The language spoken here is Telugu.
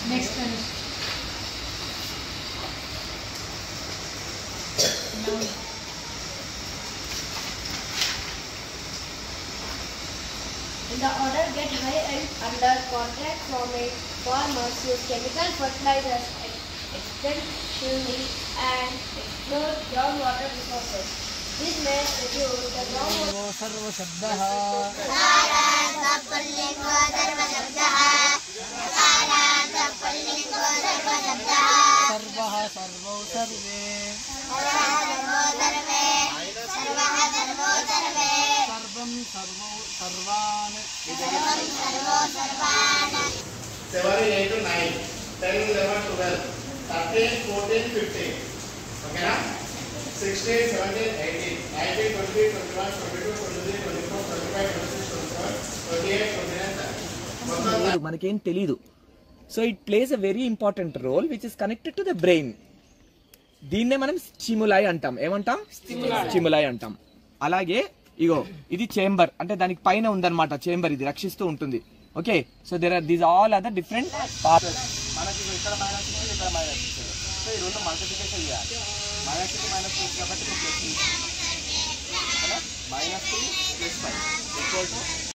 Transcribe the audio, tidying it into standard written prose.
Next one. Now. In the order get high and under contract from it, farmers use chemical fertilizers extensively and explore groundwater resources. This may reduce the groundwater. सर्वशब्दः सर्वः सर्वौ सर्वे सर्वं सर्वौ सर्वान् 7, 8, 9, 10, 11, 12, 13, 14, 15. Okay, na? 16, 17, 18, 19, 20, 21, 22, 23, 24, 25, 26, 27, 28, 29, 30. మనకేం తెలీదు. So it plays a very important role which is connected to the brain. దీన్నే మనం స్టిములై అంటాం. ఏమంటాం? స్టిములై అంటాం. అలాగే ఇగో ఇది చేంబర్, అంటే దానికి పైన ఉందన్నమాట చేంబర్, ఇది రక్షిస్తూ ఉంటుంది. Okay, so there are these all are the different parts. మనకి ఇక్కడ మైనస్ ఇస్తుంది, ఇక్కడ మైనస్ ఇస్తుంది. సో ఈ రెండు మల్టిప్లికేషన్ చేయాలి. మైనస్ మైనస్ కాబట్టి ప్లస్ -3 +5 ఈక్వల్ టు